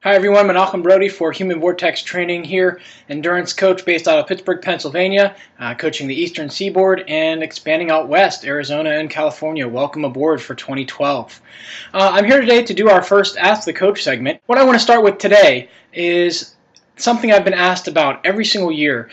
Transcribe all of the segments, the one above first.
Hi everyone, Menachem Brody for Human Vortex Training here, endurance coach based out of Pittsburgh, Pennsylvania, coaching the Eastern Seaboard and expanding out west, Arizona and California. Welcome aboard for 2012. I'm here today to do our first Ask the Coach segment. What I want to start with today is something I've been asked about every single year,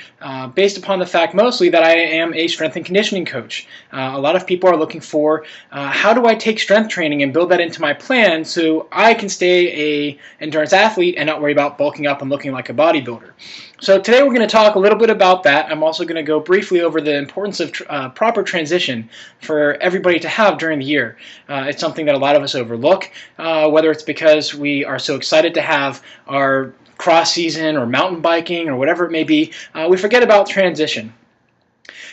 based upon the fact mostly that I am a strength and conditioning coach. A lot of people are looking for how do I take strength training and build that into my plan so I can stay an endurance athlete and not worry about bulking up and looking like a bodybuilder. So today we're going to talk a little bit about that. I'm also going to go briefly over the importance of proper transition for everybody to have during the year. It's something that a lot of us overlook, whether it's because we are so excited to have our cross season or mountain biking or whatever it may be, we forget about transition.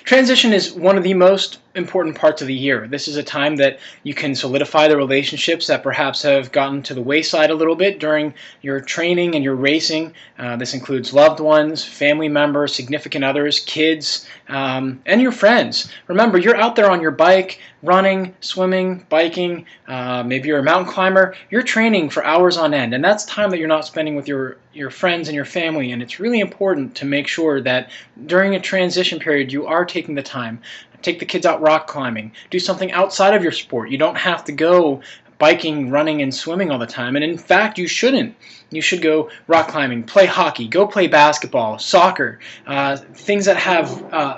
Transition is one of the most important parts of the year. This is a time that you can solidify the relationships that perhaps have gotten to the wayside a little bit during your training and your racing. This includes loved ones, family members, significant others, kids, and your friends. Remember, you're out there on your bike, running, swimming, biking, maybe you're a mountain climber. You're training for hours on end, and that's time that you're not spending with your friends and your family, and it's really important to make sure that during a transition period you are taking the time. Take the kids out rock climbing. Do something outside of your sport. You don't have to go biking, running, and swimming all the time. And in fact, you shouldn't. You should go rock climbing, play hockey, go play basketball, soccer, things that have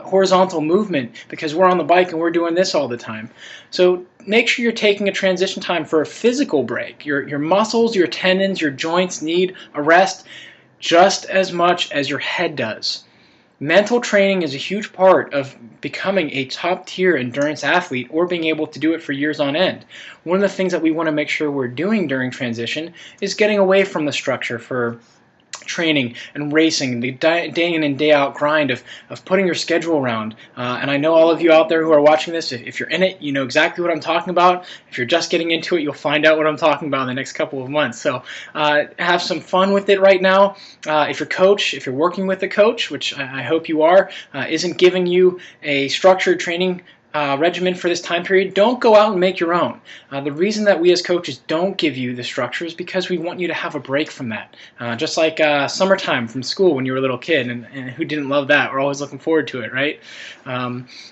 horizontal movement, because we're on the bike and we're doing this all the time. So make sure you're taking a transition time for a physical break. Your muscles, your tendons, your joints need a rest just as much as your head does. Mental training is a huge part of becoming a top-tier endurance athlete or being able to do it for years on end. One of the things that we want to make sure we're doing during transition is getting away from the structure for training and racing, the day in and day out grind of putting your schedule around. And I know all of you out there who are watching this, if you're in it, you know exactly what I'm talking about. If you're just getting into it, you'll find out what I'm talking about in the next couple of months. So have some fun with it right now. If you're working with a coach, which I hope you are, isn't giving you a structured training regimen for this time period, don't go out and make your own. The reason that we as coaches don't give you the structure is because we want you to have a break from that. Just like summertime from school when you were a little kid, and who didn't love that? We're always looking forward to it, right?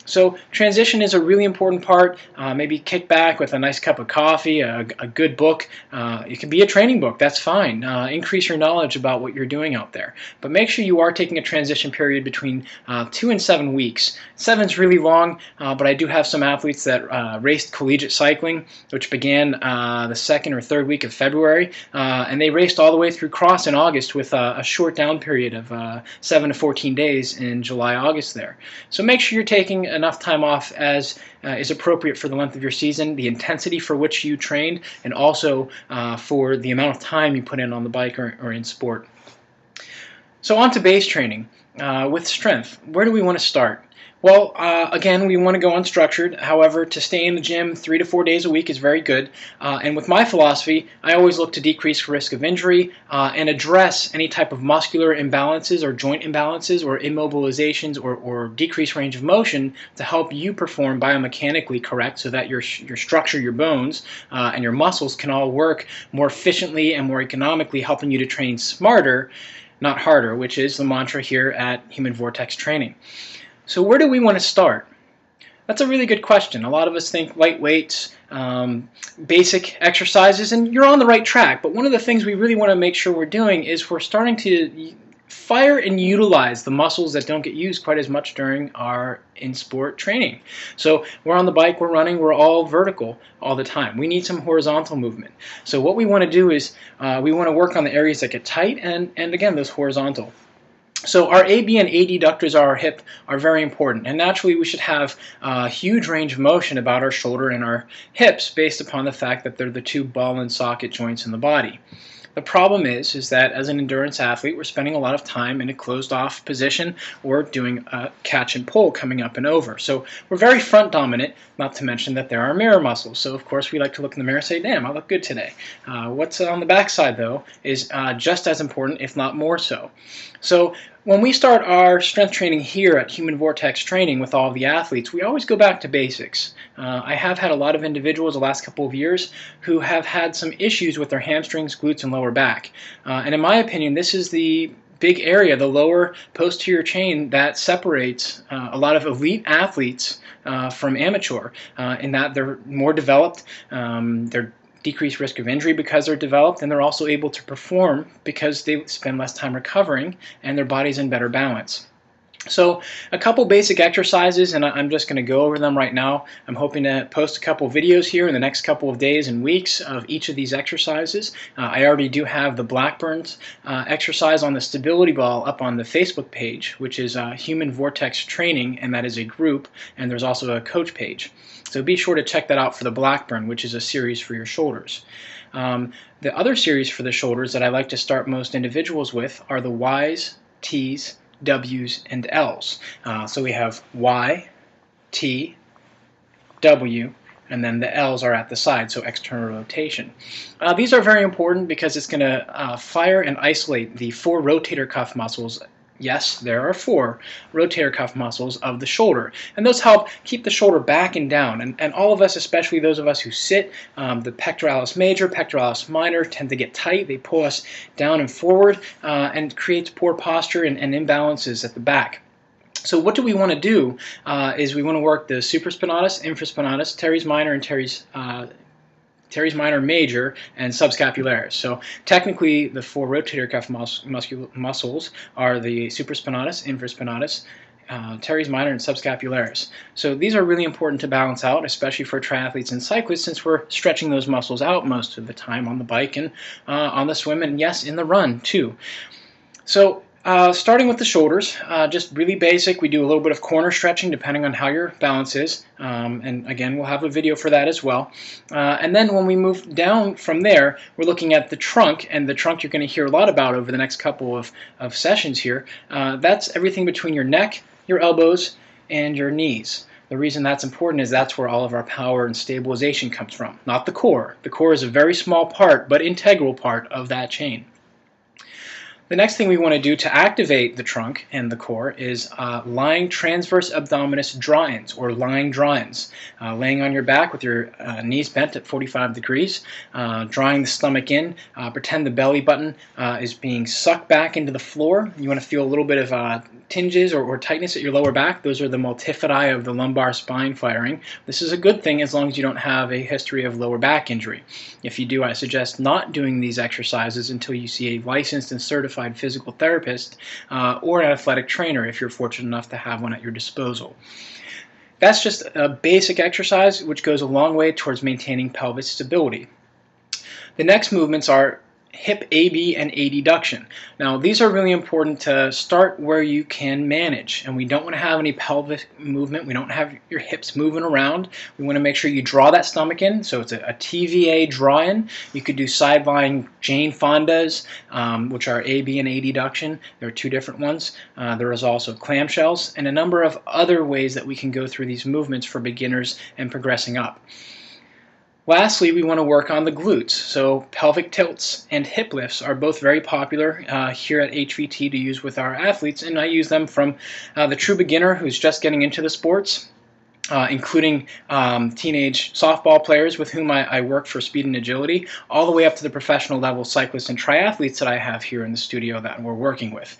So transition is a really important part. Maybe kick back with a nice cup of coffee, a good book. It can be a training book, that's fine. Increase your knowledge about what you're doing out there. But make sure you are taking a transition period between 2 and 7 weeks. 7's really long, but I do have some athletes that raced collegiate cycling, which began the 2nd or 3rd week of February, and they raced all the way through cross in August with a short down period of 7 to 14 days in July, August there. So make sure you're taking enough time off as is appropriate for the length of your season, the intensity for which you trained, and also for the amount of time you put in on the bike or in sport. So on to base training with strength. Where do we want to start? Well, again, we want to go unstructured. However, to stay in the gym 3 to 4 days a week is very good. And with my philosophy, I always look to decrease risk of injury and address any type of muscular imbalances or joint imbalances or immobilizations or decreased range of motion to help you perform biomechanically correct so that your structure, your bones, and your muscles can all work more efficiently and more economically, helping you to train smarter, not harder, which is the mantra here at Human Vortex Training. So where do we want to start? That's a really good question. A lot of us think light weights, basic exercises, and you're on the right track. But one of the things we really want to make sure we're doing is we're starting to fire and utilize the muscles that don't get used quite as much during our in-sport training. So we're on the bike, we're running, we're all vertical all the time. We need some horizontal movement. So what we want to do is we want to work on the areas that get tight and again, those horizontal. So our AB and AD ductors of our hip are very important, and naturally we should have a huge range of motion about our shoulder and our hips based upon the fact that they're the two ball and socket joints in the body. The problem is that as an endurance athlete, we're spending a lot of time in a closed-off position or doing a catch and pull coming up and over. So we're very front dominant, not to mention that there are mirror muscles. So of course we like to look in the mirror and say, damn, I look good today. What's on the back side, though, is just as important, if not more so. So When we start our strength training here at Human Vortex Training with all of the athletes, we always go back to basics. I have had a lot of individuals the last couple of years who have had some issues with their hamstrings, glutes, and lower back. And in my opinion, this is the big area, the lower posterior chain, that separates a lot of elite athletes from amateur, in that they're more developed, they're decreased risk of injury because they're developed, and they're also able to perform because they spend less time recovering and their body's in better balance. So a couple basic exercises, and I'm just going to go over them right now. I'm hoping to post a couple videos here in the next couple of days and weeks of each of these exercises. I already do have the Blackburns exercise on the stability ball up on the Facebook page, which is Human Vortex Training, and that is a group, and there's also a coach page. So be sure to check that out for the Blackburn, which is a series for your shoulders. The other series for the shoulders that I like to start most individuals with are the Ys, Ts, Ws, and Ls. So we have Y, T, W, and then the L's are at the side, so external rotation. These are very important because it's going to fire and isolate the 4 rotator cuff muscles. Yes, there are 4 rotator cuff muscles of the shoulder, and those help keep the shoulder back and down. And all of us, especially those of us who sit, the pectoralis major, pectoralis minor tend to get tight. They pull us down and forward, and creates poor posture and imbalances at the back. So what do we want to do is we want to work the supraspinatus, infraspinatus, teres minor, and teres minor major, and subscapularis. So technically the 4 rotator cuff muscles are the supraspinatus, infraspinatus, teres minor, and subscapularis. So these are really important to balance out, especially for triathletes and cyclists, since we're stretching those muscles out most of the time on the bike and on the swim, and yes, in the run too. So starting with the shoulders, just really basic. We do a little bit of corner stretching depending on how your balance is, and again we'll have a video for that as well. And then when we move down from there, we're looking at the trunk, and the trunk you're going to hear a lot about over the next couple of sessions here. That's everything between your neck, your elbows, and your knees. The reason that's important is that's where all of our power and stabilization comes from, not the core. The core is a very small part, but integral part of that chain. The next thing we want to do to activate the trunk and the core is lying transverse abdominis draw-ins, or lying draw-ins. Laying on your back with your knees bent at 45 degrees, drawing the stomach in. Pretend the belly button is being sucked back into the floor. You want to feel a little bit of tinges or tightness at your lower back. Those are the multifidi of the lumbar spine firing. This is a good thing as long as you don't have a history of lower back injury. If you do, I suggest not doing these exercises until you see a licensed and certified physical therapist or an athletic trainer if you're fortunate enough to have one at your disposal. That's just a basic exercise which goes a long way towards maintaining pelvic stability. The next movements are hip AB and adduction. Now these are really important to start where you can manage, and we don't want to have any pelvic movement. We don't have your hips moving around. We want to make sure you draw that stomach in, so it's a TVA draw-in. You could do side-lying Jane Fondas, which are AB and adduction. There are 2 different ones. There is also clamshells and a number of other ways that we can go through these movements for beginners and progressing up. Lastly, we want to work on the glutes. So pelvic tilts and hip lifts are both very popular here at HVT to use with our athletes, and I use them from the true beginner who's just getting into the sports, including teenage softball players with whom I work for speed and agility, all the way up to the professional level cyclists and triathletes that I have here in the studio that we're working with.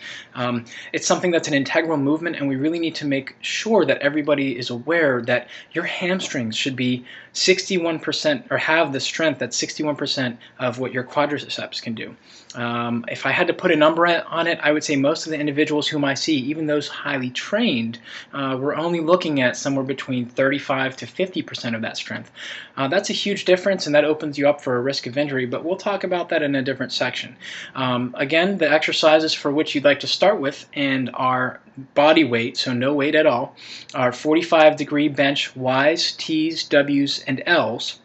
It's something that's an integral movement, and we really need to make sure that everybody is aware that your hamstrings should be 61%, or have the strength that's 61% of what your quadriceps can do. If I had to put a number on it, I would say most of the individuals whom I see, even those highly trained, we're only looking at somewhere between 35 to 50% of that strength. That's a huge difference, and that opens you up for a risk of injury, but we'll talk about that in a different section. Again, the exercises for which you'd like to start with and are body weight, so no weight at all, are 45-degree bench Ys, Ts, Ws, and Ls.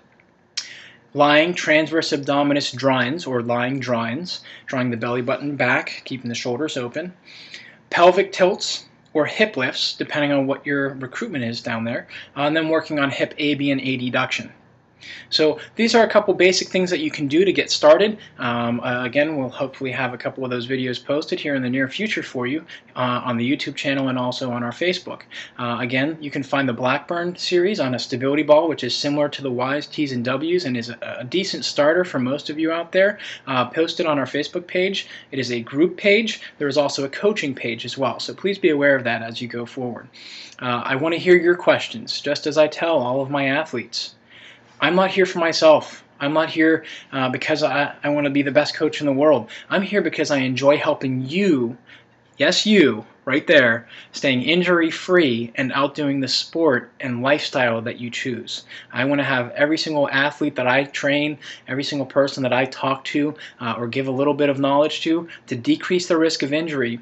Lying transverse abdominis draw-ins, or lying draw-ins, drawing the belly button back, keeping the shoulders open. Pelvic tilts, or hip lifts, depending on what your recruitment is down there, and then working on hip AB and adduction. So these are a couple basic things that you can do to get started. Again, we'll hopefully have a couple of those videos posted here in the near future for you on the YouTube channel and also on our Facebook. Again, you can find the Blackburn series on a stability ball, which is similar to the Y's, T's, and W's and is a decent starter for most of you out there, posted on our Facebook page. It is a group page. There is also a coaching page as well, so please be aware of that as you go forward. I want to hear your questions, just as I tell all of my athletes. I'm not here for myself. I'm not here because I want to be the best coach in the world. I'm here because I enjoy helping you, yes you, right there, staying injury-free and outdoing the sport and lifestyle that you choose. I want to have every single athlete that I train, every single person that I talk to or give a little bit of knowledge to decrease the risk of injury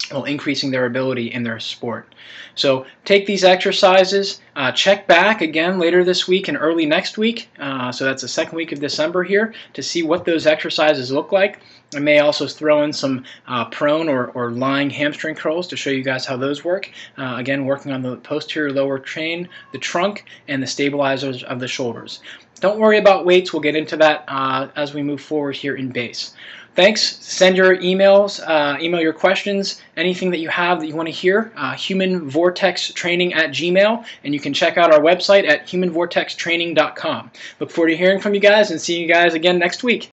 while increasing their ability in their sport. So take these exercises, check back again later this week and early next week, so that's the second week of December here, to see what those exercises look like. I may also throw in some prone or lying hamstring curls to show you guys how those work. Again, working on the posterior lower chain, the trunk, and the stabilizers of the shoulders. Don't worry about weights. We'll get into that as we move forward here in base. Thanks. Send your emails, email your questions, anything that you have that you want to hear, humanvortextraining@gmail.com, and you can check out our website at humanvortextraining.com. Look forward to hearing from you guys and seeing you guys again next week.